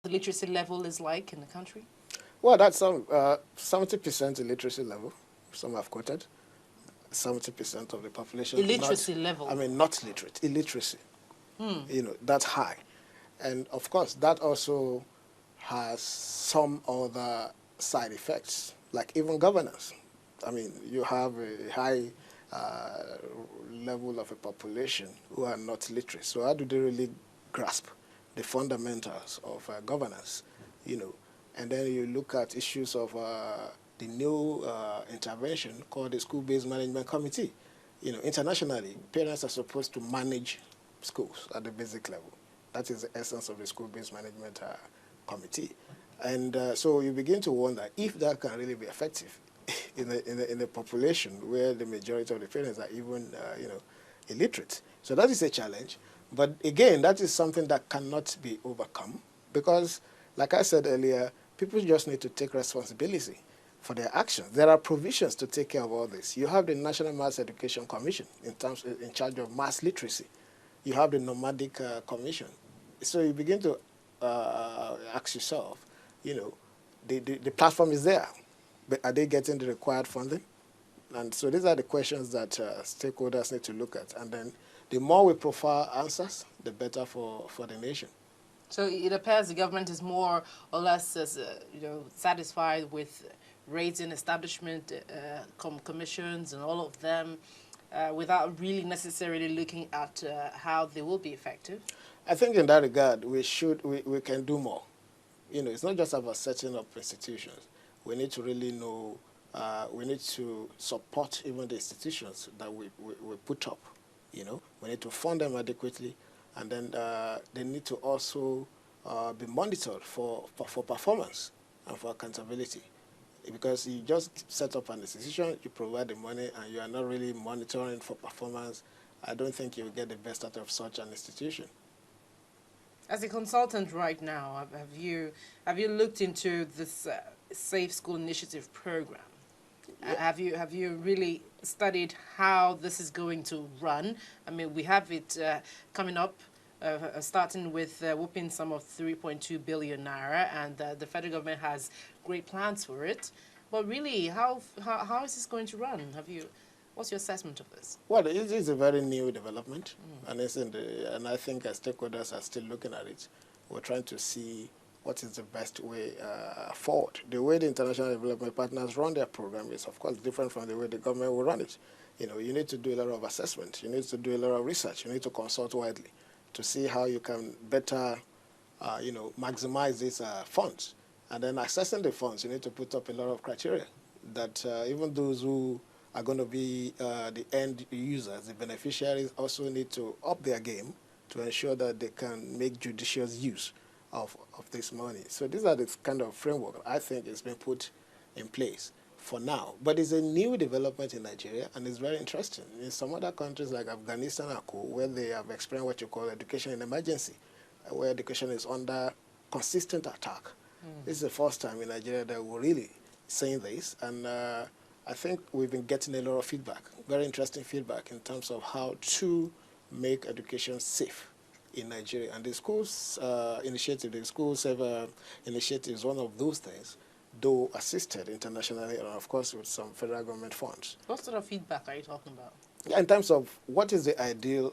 the literacy level is like in the country? Well, that's some 70% illiteracy level. Some have quoted 70% of the population. Illiteracy level. Not literate, illiteracy. That's high, and of course that also has some other side effects, like even governance. You have a high level of a population who are not literate. So how do they really grasp the fundamentals of governance? And then you look at issues of the new intervention called the School-Based Management Committee. Internationally, parents are supposed to manage schools at the basic level. That is the essence of the School-Based Management Committee. And so you begin to wonder if that can really be effective in a population where the majority of the parents are even, illiterate. So that is a challenge. But again, that is something that cannot be overcome because, like I said earlier, people just need to take responsibility for their actions. There are provisions to take care of all this. You have the National Mass Education Commission in charge of mass literacy. You have the Nomadic Commission. So you begin to ask yourself, the platform is there, but are they getting the required funding? And so these are the questions that stakeholders need to look at. And then the more we profile answers, the better for the nation. So it appears the government is more or less satisfied with raising establishment commissions and all of them without really necessarily looking at how they will be effective? I think in that regard, we can do more. It's not just about setting up institutions. We need to really know, we need to support even the institutions that we put up. We need to fund them adequately, and then they need to also be monitored for performance and for accountability. Because you just set up an institution, you provide the money, and you are not really monitoring for performance, I don't think you will get the best out of such an institution. As a consultant right now, have you looked into this Safe School Initiative program? Yeah. Have you really studied how this is going to run? We have it coming up, starting with whooping sum of 3.2 billion naira, and the federal government has great plans for it. But really, how is this going to run? What's your assessment of this? Well, it is a very new development, and and I think as stakeholders are still looking at it. We're trying to see what is the best way forward. The way the international development partners run their program is, of course, different from the way the government will run it. You need to do a lot of assessment. You need to do a lot of research. You need to consult widely to see how you can better, maximize these funds. And then accessing the funds, you need to put up a lot of criteria that even those who are going to be the end users, the beneficiaries, also need to up their game to ensure that they can make judicious use of this money. So these are the kind of framework I think has been put in place for now. But it's a new development in Nigeria, and it's very interesting. In some other countries like Afghanistan and Co., where they have experienced what you call education in emergency, where education is under consistent attack. This is the first time in Nigeria that we're really seeing this, and I think we've been getting a lot of feedback, very interesting feedback in terms of how to make education safe in Nigeria. And the schools initiative, the School Saver initiative is one of those things, though assisted internationally and, of course, with some federal government funds. What sort of feedback are you talking about? Yeah, in terms of what is the ideal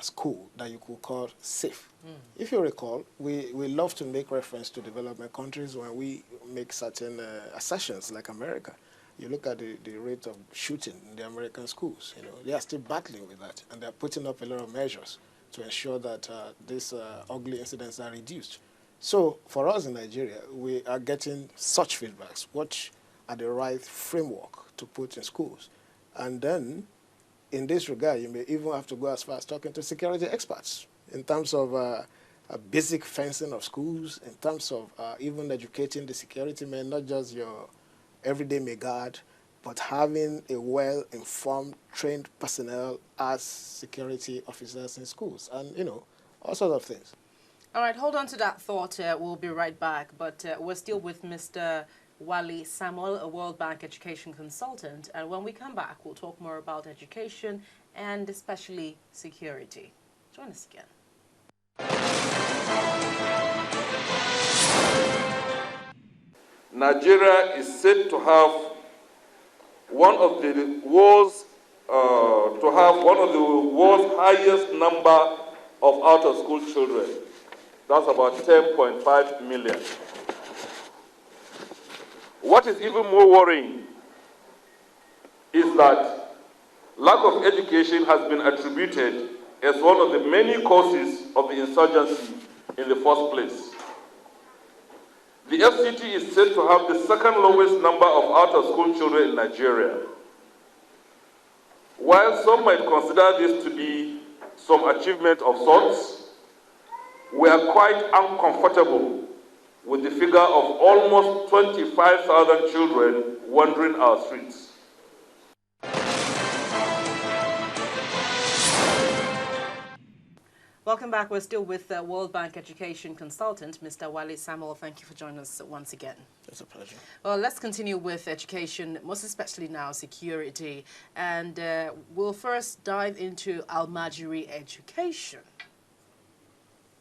school that you could call safe. If you recall, we love to make reference to development countries when we make certain assertions, like America. You look at the rate of shooting in the American schools, they are still battling with that, and they're putting up a lot of measures to ensure that these ugly incidents are reduced. So for us in Nigeria, we are getting such feedbacks. What are the right framework to put in schools? And then, in this regard, you may even have to go as far as talking to security experts in terms of a basic fencing of schools, in terms of even educating the security men, not just your everyday guard, but having a well-informed, trained personnel as security officers in schools, and, all sorts of things. All right, hold on to that thought. We'll be right back. But we're still with Mr. Wale Samuel, a World Bank education consultant. And when we come back, we'll talk more about education and especially security. Join us again. Nigeria is said to have one of the world's highest number of out-of-school children. That's about 10.5 million. What is even more worrying is that lack of education has been attributed as one of the many causes of the insurgency in the first place. The FCT is said to have the second lowest number of out-of-school children in Nigeria. While some might consider this to be some achievement of sorts, we are quite uncomfortable with the figure of almost 25,000 children wandering our streets. Welcome back. We're still with World Bank education consultant, Mr. Wale Samuel. Thank you for joining us once again. It's a pleasure. Well, let's continue with education, most especially now security. And we'll first dive into Almajiri education.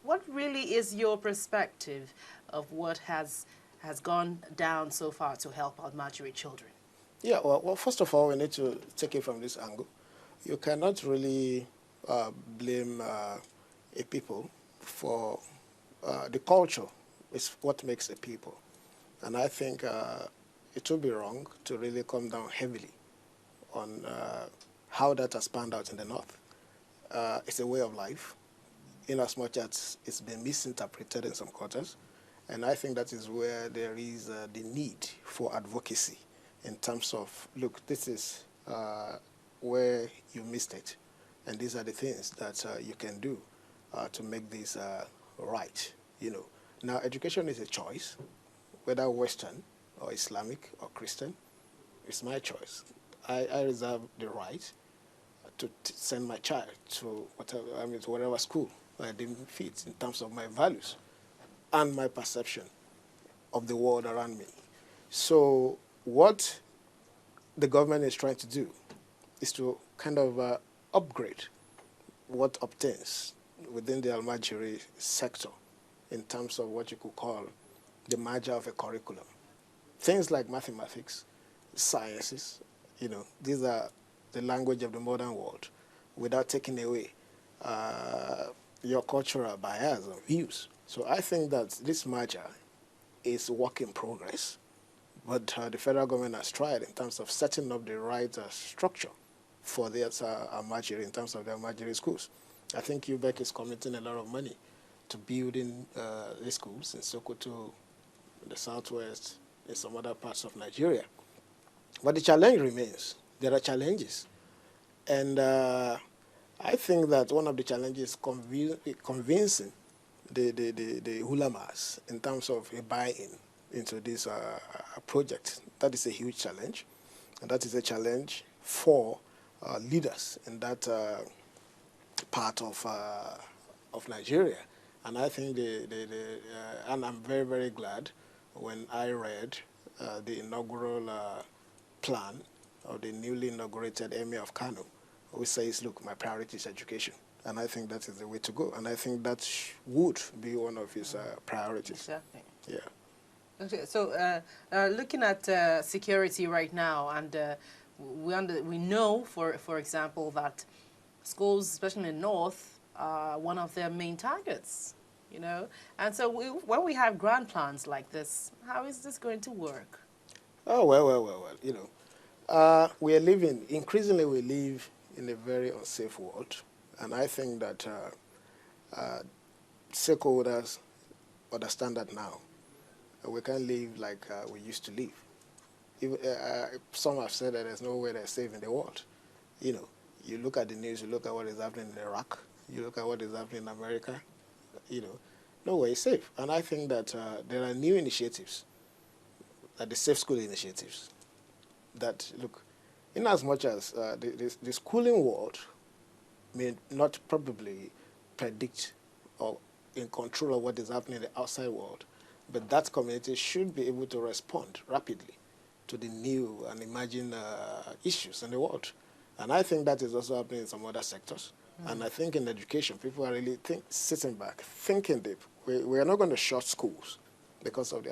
What really is your perspective of what has gone down so far to help Almajiri children? Yeah, well, first of all, we need to take it from this angle. You cannot really blame a people for the culture is what makes a people. And I think it would be wrong to really come down heavily on how that has panned out in the North. It's a way of life, in as much as it's been misinterpreted in some quarters. And I think that is where there is the need for advocacy in terms of, look, this is where you missed it. And these are the things that you can do to make this right, you know. Now, education is a choice, whether Western or Islamic or Christian. It's my choice. I reserve the right to send my child to whatever school I deem fit in terms of my values and my perception of the world around me. So what the government is trying to do is to kind of upgrade what obtains within the Almajiri sector in terms of what you could call the merger of a curriculum. Things like mathematics, sciences, you know, these are the language of the modern world without taking away your cultural bias or views. So I think that this merger is work in progress, but the federal government has tried in terms of setting up the right structure for the Almajiri in terms of the Almajiri schools. I think UBEC is committing a lot of money to building the schools in Sokoto, in the southwest, in some other parts of Nigeria. But the challenge remains. There are challenges. And I think that one of the challenges is convincing the ulamas in terms of a buy-in into this project. That is a huge challenge. And that is a challenge for leaders in that part of Nigeria. And I think and I'm very, very glad when I read the inaugural plan of the newly inaugurated Emir of Kano, who says, look, my priority is education. And I think that is the way to go. And I think that would be one of his priorities. Exactly. Yeah. Okay, so looking at security right now, and we know, for example, that schools, especially in the North, are one of their main targets, you know. And so when we have grand plans like this, how is this going to work? Oh, well, you know. Increasingly we live in a very unsafe world. And I think that stakeholders understand that now. We can't live like we used to live. Some have said that there's nowhere that's safe in the world. You know, you look at the news, you look at what is happening in Iraq, you look at what is happening in America, you know, nowhere is safe. And I think that there are new initiatives, like the Safe School initiatives, that, look, in as much as the schooling world may not probably predict or in control of what is happening in the outside world, but that community should be able to respond rapidly to the new and emerging issues in the world. And I think that is also happening in some other sectors. And I think in education, people are really sitting back, thinking deep. We are not going to shut schools because of the